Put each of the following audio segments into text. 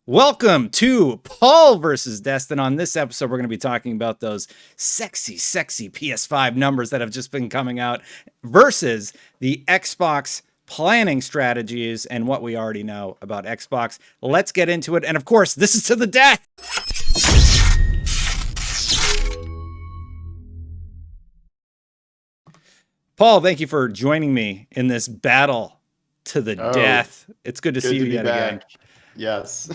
Welcome to Paul versus Destin. On this episode, we're going to be talking about those sexy PS5 numbers that have just been coming out versus the Xbox planning strategies and what we already know about Xbox. Let's get into it. And of course, this is to the death. Paul, thank you for joining me in this battle to the death. It's good to see you yet again. Yes.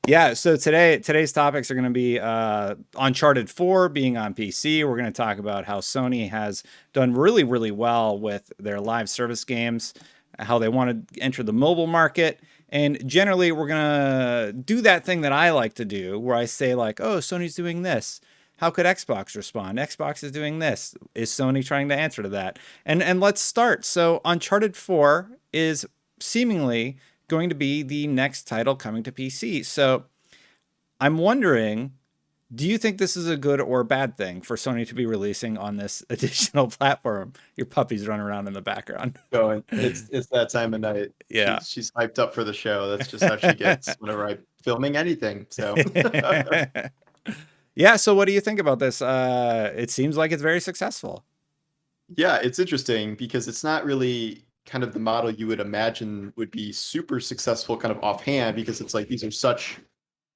Yeah, so today's topics are going to be Uncharted 4 being on PC. We're going to talk about how Sony has done really, really well with their live service games, how they want to enter the mobile market. And generally, we're going to do that thing that I like to do where I say like, oh, Sony's doing this. How could Xbox respond? Xbox is doing this. Is Sony trying to answer to that? And let's start. So Uncharted 4 is seemingly going to be the next title coming to PC. So I'm wondering, do you think this is a good or bad thing for Sony to be releasing on this additional platform? Your puppy's running around in the background. Going. It's that time of night. Yeah. She's hyped up for the show. That's just how she gets whenever I'm filming anything. So yeah, so what do you think about this? It seems like it's very successful. Yeah, it's interesting because it's not really kind of the model you would imagine would be super successful kind of offhand, because it's like these are such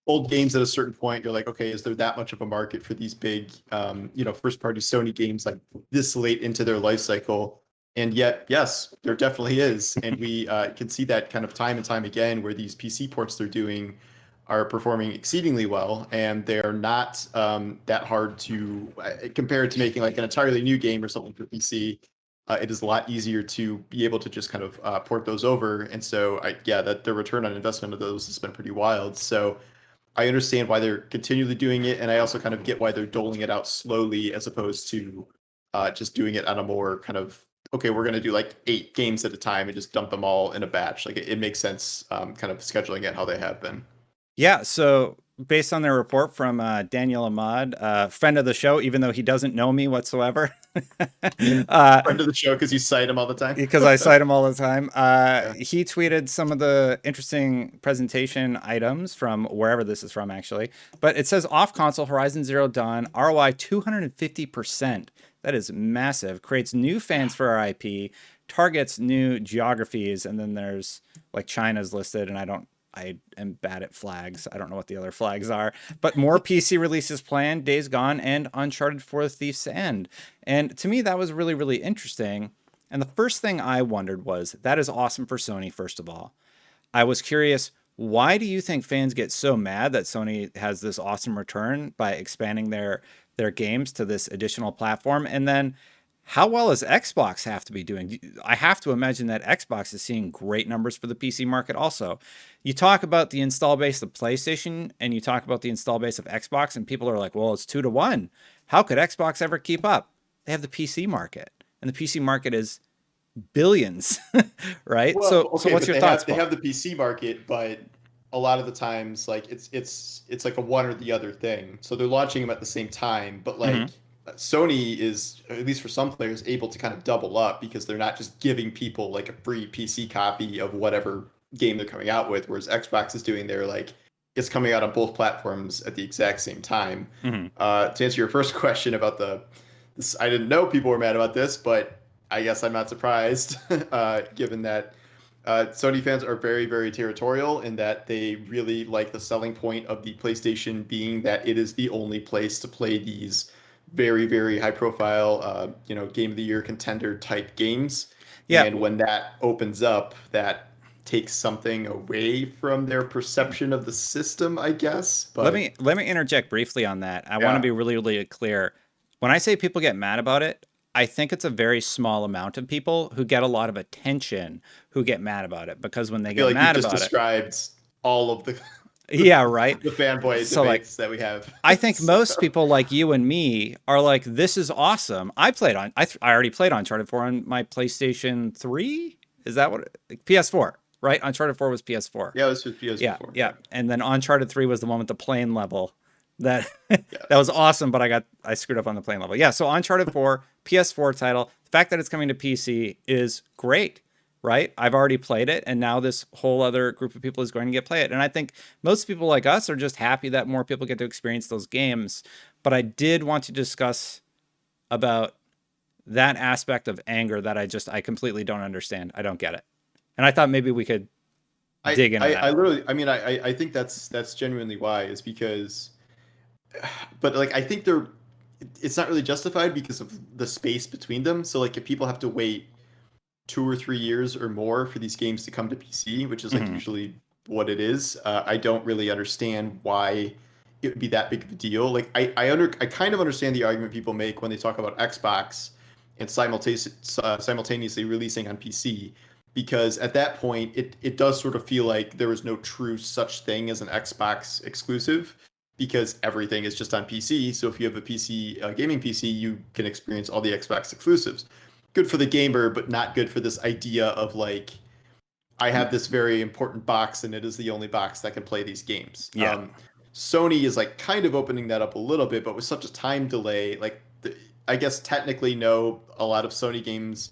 old games at a certain point. You're like, okay, is there that much of a market for these big first party Sony games like this late into their life cycle? And yet, yes, there definitely is. And we can see that kind of time and time again where these PC ports they're doing are performing exceedingly well, and they're not that hard to compare to making like an entirely new game or something for PC. It is a lot easier to be able to just kind of port those over. And so, that the return on investment of those has been pretty wild. So I understand why they're continually doing it. And I also kind of get why they're doling it out slowly as opposed to just doing it on a more kind of, okay, we're going to do like 8 games at a time and just dump them all in a batch. Like it makes sense kind of scheduling it how they have been. Yeah, so based on their report from Daniel Ahmad, friend of the show, even though he doesn't know me whatsoever. Friend of the show because you cite him all the time. Because I cite him all the time. He tweeted some of the interesting presentation items from wherever this is from, actually. But it says off-console Horizon Zero Dawn, ROI 250%. That is massive. Creates new fans for our IP, targets new geographies, and then there's like China's listed, and I am bad at flags. I don't know what the other flags are, but more PC releases planned, Days Gone and Uncharted 4 Thief's End. And to me, that was really, really interesting. And the first thing I wondered was, that is awesome for Sony, first of all. I was curious, why do you think fans get so mad that Sony has this awesome return by expanding their games to this additional platform? And then how well does Xbox have to be doing? I have to imagine that Xbox is seeing great numbers for the PC market also. You talk about the install base of PlayStation and you talk about the install base of Xbox, and people are like, well, it's 2 to 1. How could Xbox ever keep up? They have the PC market, and the PC market is billions, right? Well, so okay, what's your thoughts? They have the PC market, but a lot of the times, like it's like a one or the other thing. So they're launching them at the same time, but like Sony is, at least for some players, able to kind of double up because they're not just giving people like a free PC copy of whatever game they're coming out with, whereas Xbox is doing their like it's coming out on both platforms at the exact same time. To answer your first question about this, I didn't know people were mad about this, but I guess I'm not surprised, given that Sony fans are very, very territorial in that they really like the selling point of the PlayStation being that it is the only place to play these very, very high profile, game of the year contender type games. Yeah. And when that opens up, that takes something away from their perception of the system, I guess. But let me interject briefly on that. I want to be really, really clear. When I say people get mad about it, I think it's a very small amount of people who get a lot of attention who get mad about it, because when they get mad about it, described all of the yeah, right. The fanboy so debates that we have. I think most people like you and me are like, this is awesome. I already played Uncharted 4 on my PlayStation 3. Is that what PS4, right? Uncharted 4 was PS4. Yeah, it was with PS4. Yeah. And then Uncharted 3 was the one with the plane level. That was awesome, but I screwed up on the plane level. Yeah, so Uncharted 4, PS4 title. The fact that it's coming to PC is great. right? I've already played it, and now this whole other group of people is going to get play it. And I think most people like us are just happy that more people get to experience those games. But I did want to discuss about that aspect of anger that I completely don't understand. I don't get it. And I thought maybe we could dig into I that. literally, I mean, I think that's genuinely why is because, but like I think it's not really justified because of the space between them. So like if people have to wait 2 or 3 years or more for these games to come to PC, which is like Mhm. usually what it is, I don't really understand why it would be that big of a deal. Like I kind of understand the argument people make when they talk about Xbox and simultaneously releasing on PC, because at that point it does sort of feel like there is no true such thing as an Xbox exclusive because everything is just on PC. So if you have a PC, gaming PC, you can experience all the Xbox exclusives. Good for the gamer, but not good for this idea of like I have this very important box and it is the only box that can play these games. Yeah. Sony is like kind of opening that up a little bit, but with such a time delay, like I guess technically no, a lot of Sony games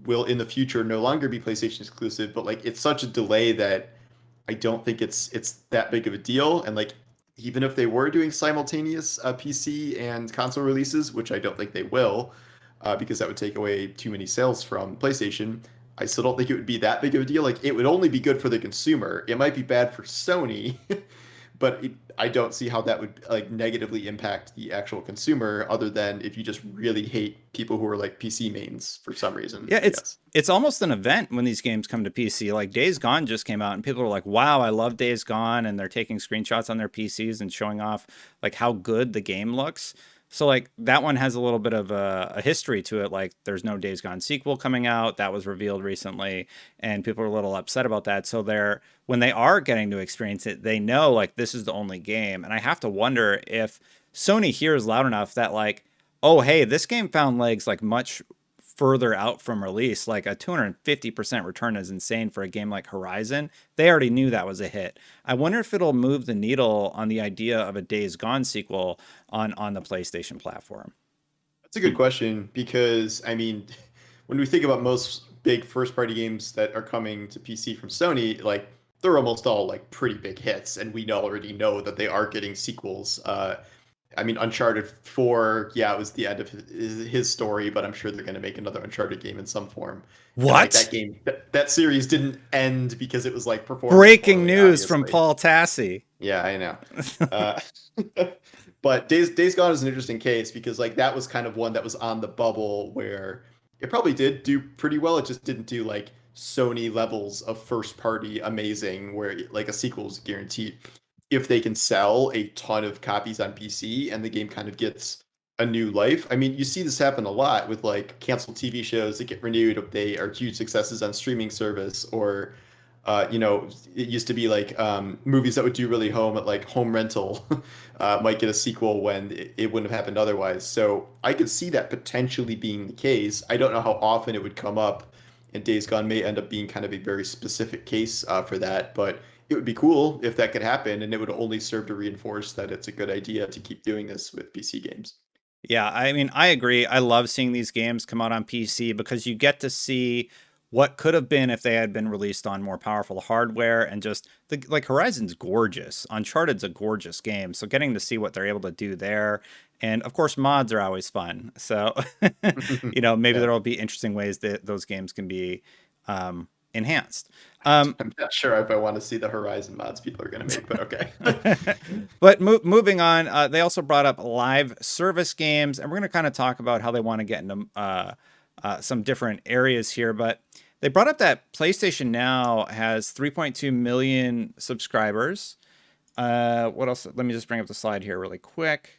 will in the future no longer be PlayStation exclusive, but like it's such a delay that I don't think it's that big of a deal. And like even if they were doing simultaneous PC and console releases, which I don't think they will, because that would take away too many sales from PlayStation. I still don't think it would be that big of a deal. Like it would only be good for the consumer. It might be bad for Sony, but I don't see how that would like negatively impact the actual consumer, other than if you just really hate people who are like PC mains for some reason. Yeah, I guess. it's almost an event when these games come to PC. Like Days Gone just came out and people are like, "Wow, I love Days Gone," and they're taking screenshots on their PCs and showing off like how good the game looks. So like that one has a little bit of a history to it. Like there's no Days Gone sequel coming out that was revealed recently, and people are a little upset about that. So they're when they are getting to experience it, they know like this is the only game. And I have to wonder if Sony hears loud enough that like, oh hey, this game found legs like much further out from release. Like a 250% return is insane for a game like Horizon. They already knew that was a hit. I wonder if it'll move the needle on the idea of a Days Gone sequel on the PlayStation platform. That's a good question because I mean, when we think about most big first party games that are coming to PC from Sony, like they're almost all like pretty big hits, and we already know that they are getting sequels. I mean, Uncharted 4, yeah, it was the end of his story, but I'm sure they're going to make another Uncharted game in some form. And like that What? game, that series didn't end because it was like performing Breaking poorly, news from obviously. Paul Tassi. Yeah, I know. Uh, but Days Gone is an interesting case because like that was kind of one that was on the bubble where it probably did do pretty well. It just didn't do like Sony levels of first party amazing where like a sequel is guaranteed. If they can sell a ton of copies on PC and the game kind of gets a new life. I mean, you see this happen a lot with like canceled TV shows that get renewed if they are huge successes on streaming service or it used to be like movies that would do really home at like home rental might get a sequel when it wouldn't have happened otherwise. So I could see that potentially being the case. I don't know how often it would come up, and Days Gone may end up being kind of a very specific case for that. But it would be cool if that could happen, and it would only serve to reinforce that it's a good idea to keep doing this with PC games. Yeah, I mean, I agree. I love seeing these games come out on PC because you get to see what could have been if they had been released on more powerful hardware and just like Horizon's gorgeous. Uncharted's a gorgeous game. So getting to see what they're able to do there. And of course, mods are always fun. So, maybe Yeah. there'll be interesting ways that those games can be enhanced. Um, I'm not sure if I want to see the Horizon mods people are going to make, but okay. but moving on, they also brought up live service games, and we're going to kind of talk about how they want to get into some different areas here. But they brought up that PlayStation Now has 3.2 million subscribers. What else? Let me just bring up the slide here really quick.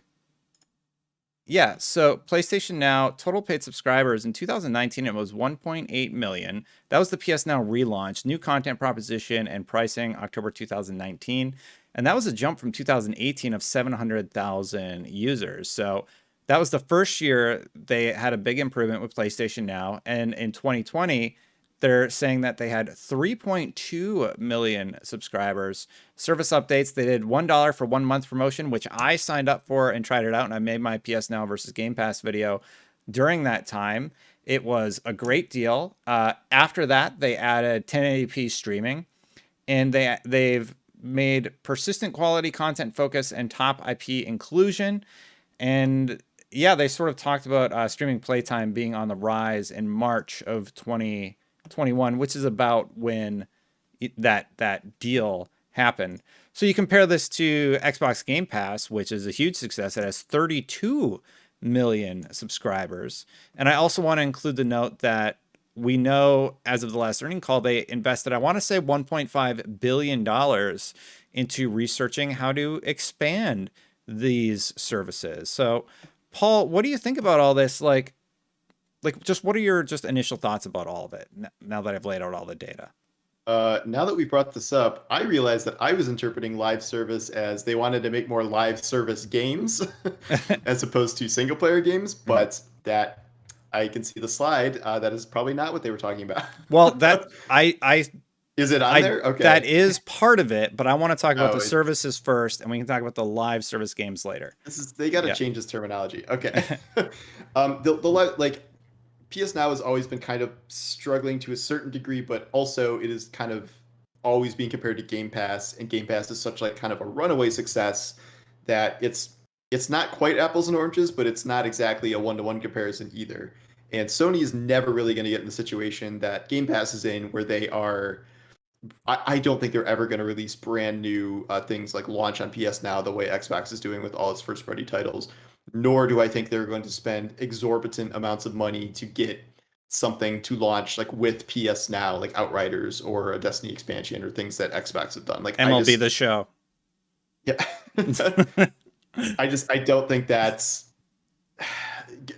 Yeah, so PlayStation Now total paid subscribers in 2019 it was 1.8 million. That was the PS Now relaunch, new content proposition and pricing October 2019, and that was a jump from 2018 of 700,000 users. So that was the first year they had a big improvement with PlayStation Now, and in 2020 they're saying that they had 3.2 million subscribers. Service updates, they did $1 for 1 month promotion, which I signed up for and tried it out. And I made my PS Now versus Game Pass video during that time. It was a great deal. After that, they added 1080p streaming, and they've made persistent quality content focus and top IP inclusion. And yeah, they sort of talked about streaming playtime being on the rise in March of 2021, which is about when that deal happened. So you compare this to Xbox Game Pass, which is a huge success. It has 32 million subscribers. And I also want to include the note that we know as of the last earning call, they invested, I want to say $1.5 billion into researching how to expand these services. So, Paul, what do you think about all this? Like just what are your just initial thoughts about all of it now that I've laid out all the data? Now that we brought this up, I realized that I was interpreting live service as they wanted to make more live service games as opposed to single player games, but that I can see the slide. That is probably not what they were talking about. Well, that I Is it on I there? Okay. that is part of it, but I want to talk about Oh, the it, services first, and we can talk about the live service games later. this is they got to Yeah. change this terminology. Okay. Like PS Now has always been kind of struggling to a certain degree, but also it is kind of always being compared to Game Pass, and Game Pass is such like kind of a runaway success that it's not quite apples and oranges, but it's not exactly a one-to-one comparison either. And Sony is never really going to get in the situation that Game Pass is in, where they are. I don't think they're ever going to release brand new things like launch on PS Now the way Xbox is doing with all its first-party titles. Nor do I think they're going to spend exorbitant amounts of money to get something to launch like with PS Now, like Outriders or a Destiny expansion or things that Xbox have done. Like MLB The Show. Yeah, I don't think that's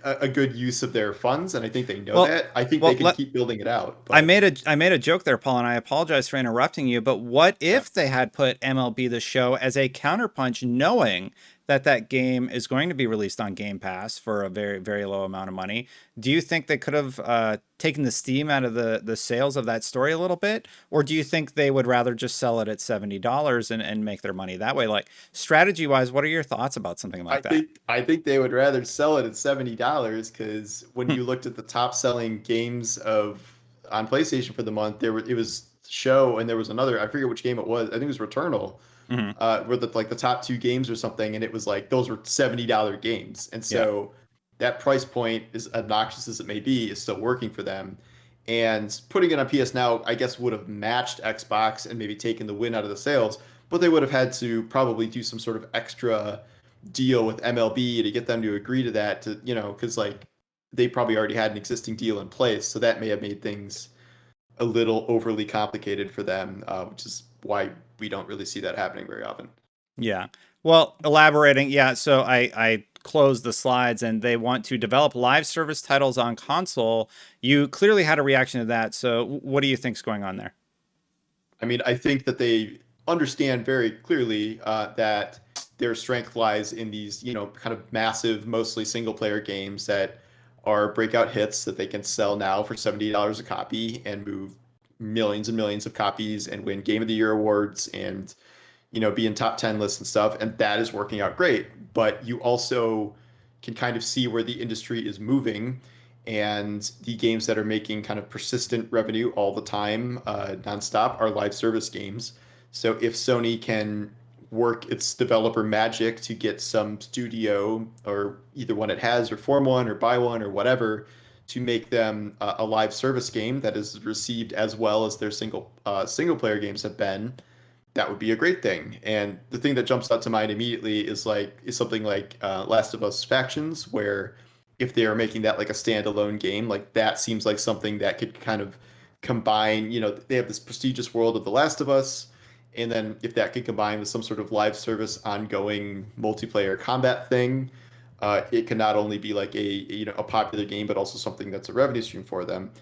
a good use of their funds, and I think they know Well, that. I think well, they can keep building it out. I But made a joke there, Paul, and I apologize for interrupting you. But what if they had put MLB The Show as a counterpunch, knowing that that game is going to be released on Game Pass for a very very low amount of money? Do you think they could have taken the steam out of the sales of that story a little bit, or do you think they would rather just sell it at $70 and make their money that way? Like strategy wise, what are your thoughts about something like that? I think they would rather sell it at $70 because when you looked at the top selling games of on PlayStation for the month, it was Show and there was another, I forget which game it was. I think it was Returnal. Hmm. Were the like the top two games or something, and it was like those were $70 games, and Yeah. so that price point, as obnoxious as it may be, is still working for them. And putting it on PS Now, I guess, would have matched Xbox and maybe taken the win out of the sales, but they would have had to probably do some sort of extra deal with MLB to get them to agree to that, to because like they probably already had an existing deal in place, so that may have made things a little overly complicated for them, which is why we don't really see that happening very often. Yeah. Well, elaborating, yeah. So I closed the slides, and they want to develop live service titles on console. You clearly had a reaction to that. So what do you think's going on there? I mean, I think that they understand very clearly that their strength lies in these, kind of massive, mostly single player games that are breakout hits that they can sell now for $70 a copy and move millions and millions of copies and win Game of the Year awards and be in top 10 lists and stuff. And that is working out great. But you also can kind of see where the industry is moving, and the games that are making kind of persistent revenue all the time, nonstop, are live service games. So if Sony can work its developer magic to get some studio, or either one it has, or form one, or buy one, or whatever, to make them a live service game that is received as well as their single player games have been, that would be a great thing. And the thing that jumps out to mind immediately is something like Last of Us Factions, where if they are making that like a standalone game, like that seems like something that could kind of combine. They have this prestigious world of The Last of Us, and then if that could combine with some sort of live service ongoing multiplayer combat thing, it can not only be like a popular game, but also something that's a revenue stream for them.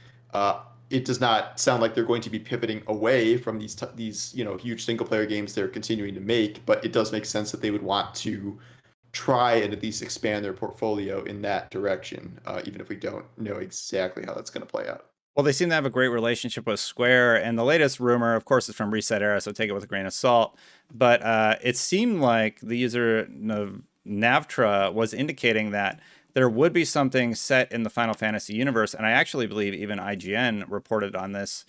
It does not sound like they're going to be pivoting away from these huge single player games they're continuing to make, but it does make sense that they would want to try and at least expand their portfolio in that direction, even if we don't know exactly how that's going to play out. Well, they seem to have a great relationship with Square, and the latest rumor, of course, is from Reset Era, so take it with a grain of salt. But it seemed like the user Navtra was indicating that there would be something set in the Final Fantasy universe, and I actually believe even IGN reported on this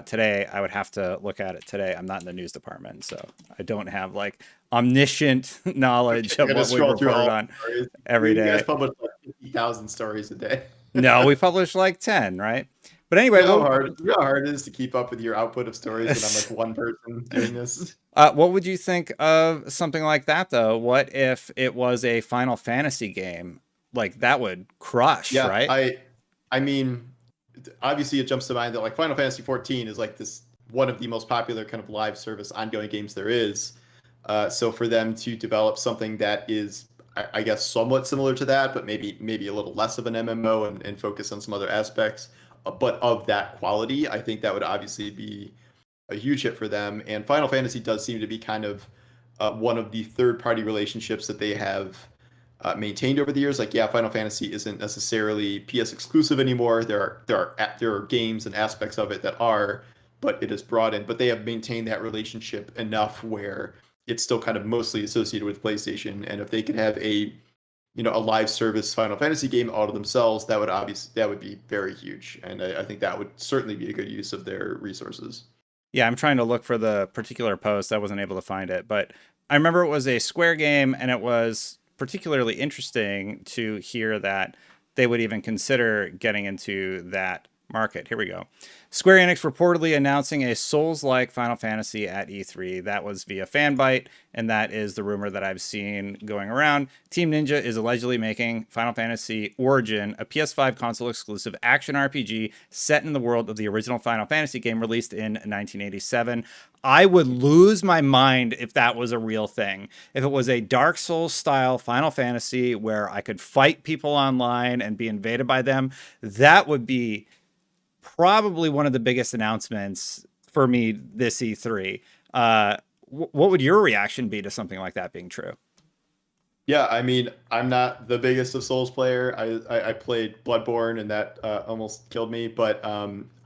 today. I would have to look at it today. I'm not in the news department, so I don't have like omniscient knowledge You're of gonna what we scroll through reported all on the stories. every You guys day. publish like 50,000 stories a day. No, we publish like 10, right? But anyway, You know how hard it is to keep up with your output of stories when I'm like one person doing this. what would you think of something like that, though? What if it was a Final Fantasy game? Like, that would crush, Yeah, right? I mean, obviously it jumps to mind that like Final Fantasy 14 is like this one of the most popular kind of live service ongoing games there is. So for them to develop something that is, I guess, somewhat similar to that, but maybe a little less of an MMO and focus on some other aspects, but of that quality, I think that would obviously be a huge hit for them. And Final Fantasy does seem to be kind of one of the third-party relationships that they have maintained over the years. Like, yeah, Final Fantasy isn't necessarily PS exclusive anymore. There are games and aspects of it that are, but it is brought in. But they have maintained that relationship enough where it's still kind of mostly associated with PlayStation. And if they could have a live service Final Fantasy game all to themselves, that would be very huge. And I think that would certainly be a good use of their resources. Yeah, I'm trying to look for the particular post. I wasn't able to find it, but I remember it was a Square game, and it was particularly interesting to hear that they would even consider getting into that market. Here we go. Square Enix reportedly announcing a Souls-like Final Fantasy at E3. That was via Fanbyte, and that is the rumor that I've seen going around. Team Ninja is allegedly making Final Fantasy Origin, a PS5 console exclusive action RPG set in the world of the original Final Fantasy game released in 1987. I would lose my mind if that was a real thing. If it was a Dark Souls style Final Fantasy where I could fight people online and be invaded by them, that would be probably one of the biggest announcements for me this E3. What would your reaction be to something like that being true? Yeah, I mean, I'm not the biggest of Souls player. I played Bloodborne and that almost killed me, but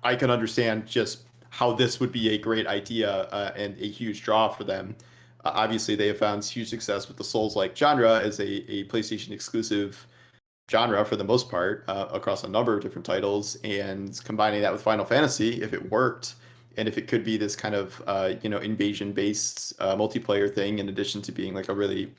I can understand just how this would be a great idea and a huge draw for them. Obviously, they have found huge success with the Souls-like genre as a PlayStation exclusive genre for the most part across a number of different titles, and combining that with Final Fantasy, if it worked, and if it could be this kind of invasion-based multiplayer thing, in addition to being like a really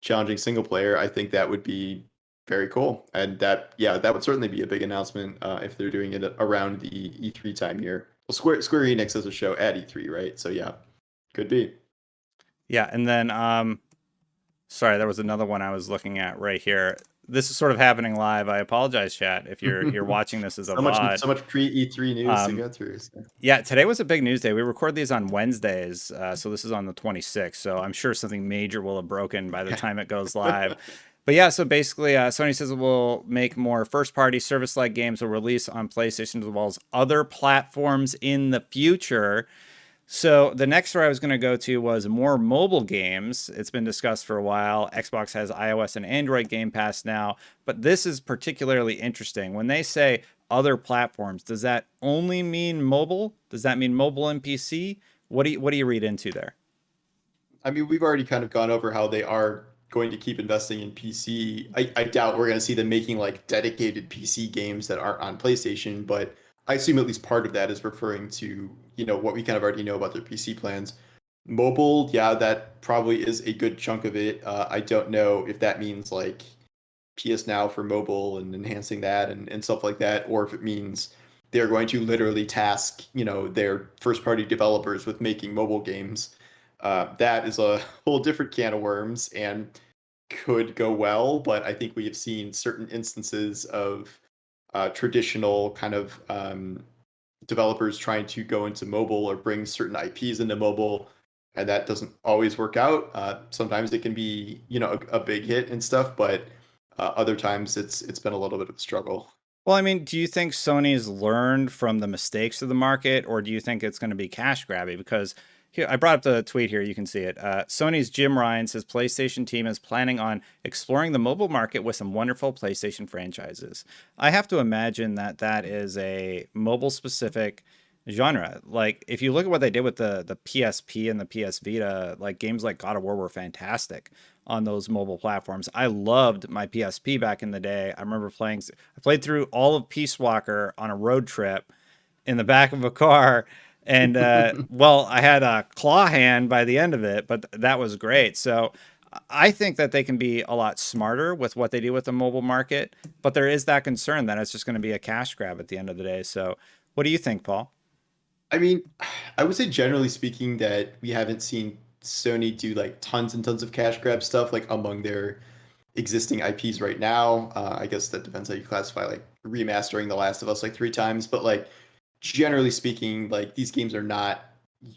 challenging single player, I think that would be very cool. And that would certainly be a big announcement if they're doing it around the E3 time here. Well, Square Enix has a show at E3, right? So yeah, could be. Yeah, and then sorry, there was another one I was looking at right here. This is sort of happening live. I apologize, chat, if you're watching this as a VOD. So much pre E3 news to go through. So. Yeah, today was a big news day. We record these on Wednesdays, so this is on the 26th. So I'm sure something major will have broken by the time it goes live. But yeah, so basically, Sony says it will make more first-party service-like games will release on PlayStation as well as other platforms in the future. So the next story I was going to go to was more mobile games. It's been discussed for a while. Xbox has iOS and Android Game Pass now, but this is particularly interesting. When they say other platforms, does that only mean mobile? Does that mean mobile and PC? What do you read into there? I mean, we've already kind of gone over how they are going to keep investing in PC. I doubt we're going to see them making like dedicated PC games that aren't on PlayStation, but I assume at least part of that is referring to, what we kind of already know about their PC plans. Mobile, yeah, that probably is a good chunk of it. I don't know if that means like PS Now for mobile and enhancing that and stuff like that, or if it means they're going to literally task, their first party developers with making mobile games. That is a whole different can of worms and could go well, but I think we have seen certain instances of traditional kind of developers trying to go into mobile or bring certain IPs into mobile, and that doesn't always work out. Sometimes it can be, a big hit and stuff, but other times it's been a little bit of a struggle. Well, I mean, do you think Sony's learned from the mistakes of the market, or do you think it's going to be cash grabby? Because here, I brought up the tweet here. You can see it. Sony's Jim Ryan says PlayStation team is planning on exploring the mobile market with some wonderful PlayStation franchises. I have to imagine that that is a mobile specific genre. Like if you look at what they did with the PSP and the PS Vita, like games like God of War were fantastic on those mobile platforms. I loved my PSP back in the day. I remember I played through all of Peace Walker on a road trip in the back of a car. And well, I had a claw hand by the end of it, but that was great. So I think that they can be a lot smarter with what they do with the mobile market, but there is that concern that it's just going to be a cash grab at the end of the day. So, what do you think, Paul? I mean, I would say generally speaking that we haven't seen Sony do like tons and tons of cash grab stuff like among their existing IPs right now. I guess that depends how you classify like remastering The Last of Us like 3 times, but like generally speaking, like these games are not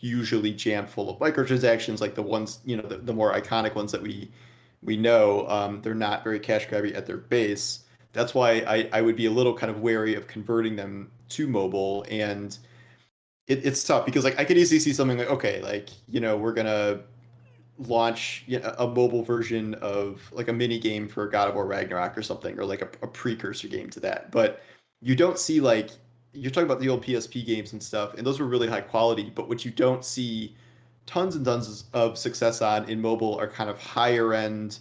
usually jam full of microtransactions like the ones, the more iconic ones that we know. They're not very cash grabby at their base. That's why I would be a little kind of wary of converting them to mobile. And it's tough because like I could easily see something like, okay, like, we're gonna launch a mobile version of like a mini game for God of War Ragnarok or something, or like a precursor game to that. But you don't see like you're talking about the old PSP games and stuff, and those were really high quality. But what you don't see tons and tons of success on in mobile are kind of higher end,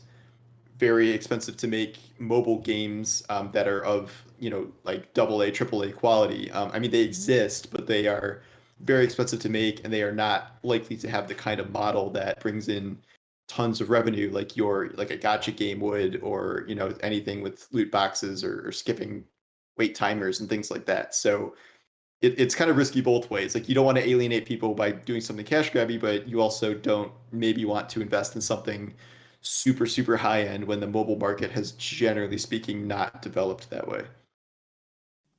very expensive to make mobile games that are of like double A, triple A quality. I mean, they exist, but they are very expensive to make, and they are not likely to have the kind of model that brings in tons of revenue like a gotcha game would, or anything with loot boxes or skipping wait timers and things like that. So it's kind of risky both ways. Like you don't want to alienate people by doing something cash grabby, but you also don't maybe want to invest in something super, super high end when the mobile market has generally speaking not developed that way.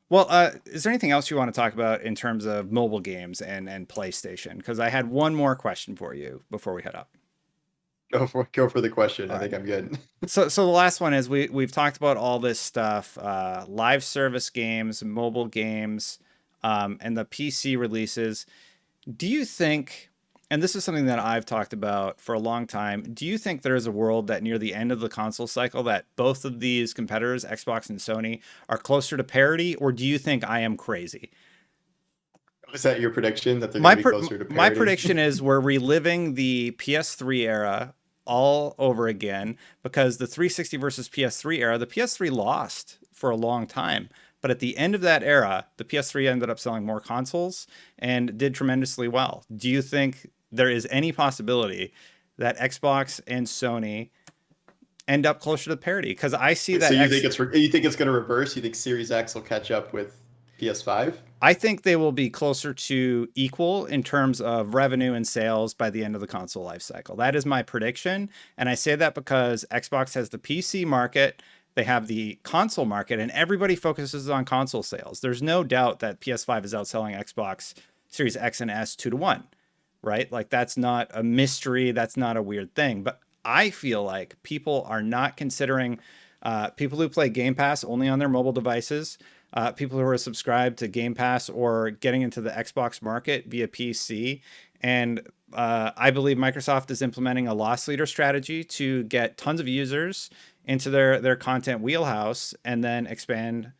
Well, is there anything else you want to talk about in terms of mobile games and PlayStation? Because I had one more question for you before we head up. Go for the question. All I right. think I'm good. So the last one is we've talked about all this stuff, live service games, mobile games, and the PC releases. Do you think, and this is something that I've talked about for a long time, do you think there is a world that near the end of the console cycle that both of these competitors, Xbox and Sony, are closer to parity, or do you think I am crazy? Is that your prediction that they're going to be closer to My parity? prediction is we're reliving the PS3 era all over again because the 360 versus PS3 era, the PS3 lost for a long time. But at the end of that era, the PS3 ended up selling more consoles and did tremendously well. Do you think there is any possibility that Xbox and Sony end up closer to parity? Because I see So that you think it's going to reverse? You think Series X will catch up with PS5? I think they will be closer to equal in terms of revenue and sales by the end of the console life cycle. That is my prediction. And I say that because Xbox has the PC market, they have the console market, and everybody focuses on console sales. There's no doubt that PS5 is outselling Xbox Series X and S 2 to 1, right? Like that's not a mystery. That's not a weird thing. But I feel like people are not considering people who play Game Pass only on their mobile devices, people who are subscribed to Game Pass or getting into the Xbox market via PC. And I believe Microsoft is implementing a loss leader strategy to get tons of users into their content wheelhouse and then expand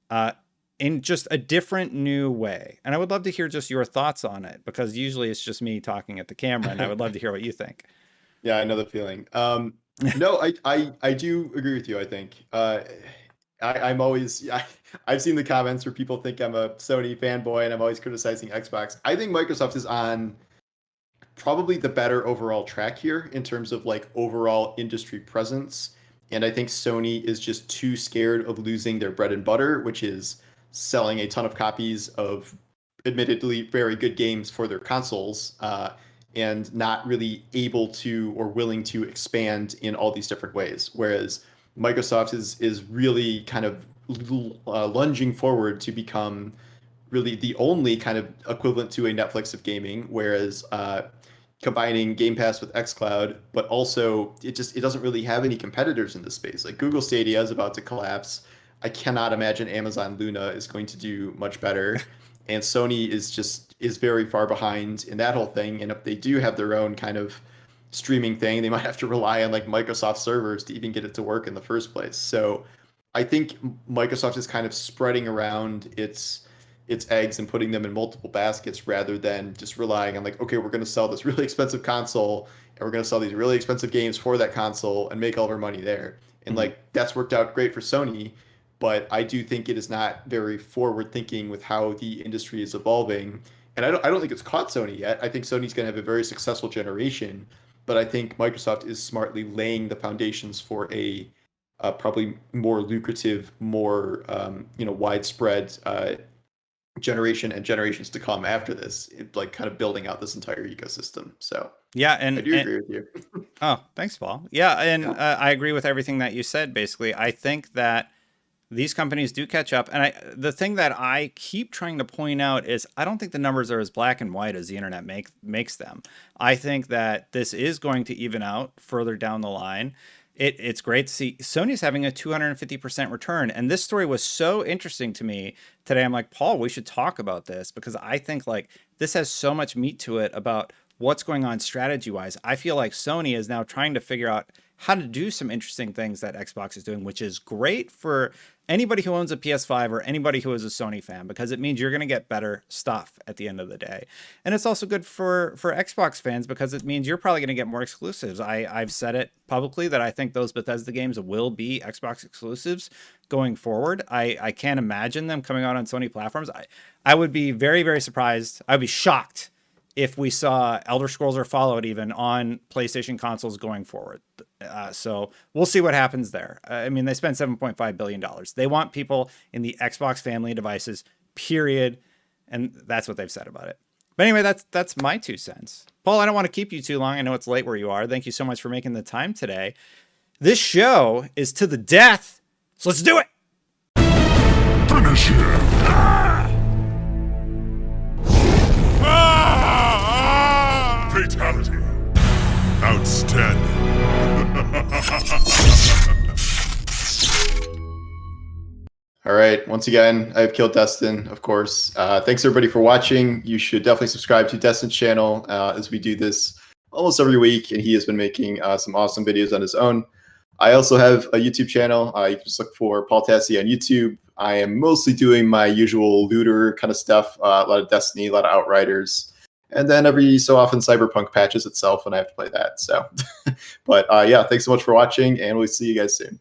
uh, in just a different new way. And I would love to hear just your thoughts on it because usually it's just me talking at the camera, and I would love to hear what you think. Yeah, I know the feeling. No, I do agree with you. I think I'm always I've seen the comments where people think I'm a Sony fanboy and I'm always criticizing Xbox. I think Microsoft is on probably the better overall track here in terms of like overall industry presence. And I think Sony is just too scared of losing their bread and butter, which is selling a ton of copies of admittedly very good games for their consoles, and not really able to or willing to expand in all these different ways. Whereas Microsoft is really kind of lunging forward to become really the only kind of equivalent to a Netflix of gaming, whereas combining Game Pass with xCloud, but also it doesn't really have any competitors in this space. Like Google Stadia is about to collapse. I cannot imagine Amazon Luna is going to do much better. And Sony is very far behind in that whole thing. And if they do have their own kind of streaming thing, they might have to rely on like Microsoft servers to even get it to work in the first place. So I think Microsoft is kind of spreading around its eggs and putting them in multiple baskets rather than just relying on like, okay, we're going to sell this really expensive console and we're going to sell these really expensive games for that console and make all of our money there. And Mhm. like that's worked out great for Sony, but I do think it is not very forward thinking with how the industry is evolving. And I don't think it's caught Sony yet. I think Sony's going to have a very successful generation, but I think Microsoft is smartly laying the foundations for a probably more lucrative, more widespread generation and generations to come after this, like kind of building out this entire ecosystem. So Yeah, I do agree with you. oh, thanks, Paul. Yeah, and Yeah. I agree with everything that you said. Basically, I think that these companies do catch up, and the thing that I keep trying to point out is I don't think the numbers are as black and white as the internet makes them. I think that this is going to even out further down the line. It's great to see Sony's having a 250% return, and this story was so interesting to me today. I'm like, Paul, we should talk about this because I think like this has so much meat to it about what's going on strategy wise. I feel like Sony is now trying to figure out how to do some interesting things that Xbox is doing, which is great for anybody who owns a PS5 or anybody who is a Sony fan, because it means you're going to get better stuff at the end of the day. And it's also good for Xbox fans because it means you're probably going to get more exclusives. I've said it publicly that I think those Bethesda games will be Xbox exclusives going forward. I can't imagine them coming out on Sony platforms. I would be very, very surprised. I'd be shocked if we saw Elder Scrolls or Fallout even on PlayStation consoles going forward. So we'll see what happens there. I mean, they spent $7.5 billion. They want people in the Xbox family of devices, period. And that's what they've said about it. But anyway, that's my 2 cents. Paul, I don't want to keep you too long. I know it's late where you are. Thank you so much for making the time today. This show is to the death. So let's do it. Finish him! Fatality. Outstanding. All right. Once again, I've killed Destin, of course. Thanks everybody for watching. You should definitely subscribe to Destin's channel as we do this almost every week, and he has been making some awesome videos on his own. I also have a YouTube channel. You can just look for Paul Tassi on YouTube. I am mostly doing my usual looter kind of stuff, a lot of Destiny, a lot of Outriders. And then every so often Cyberpunk patches itself and I have to play that. So, but yeah, thanks so much for watching and we'll see you guys soon.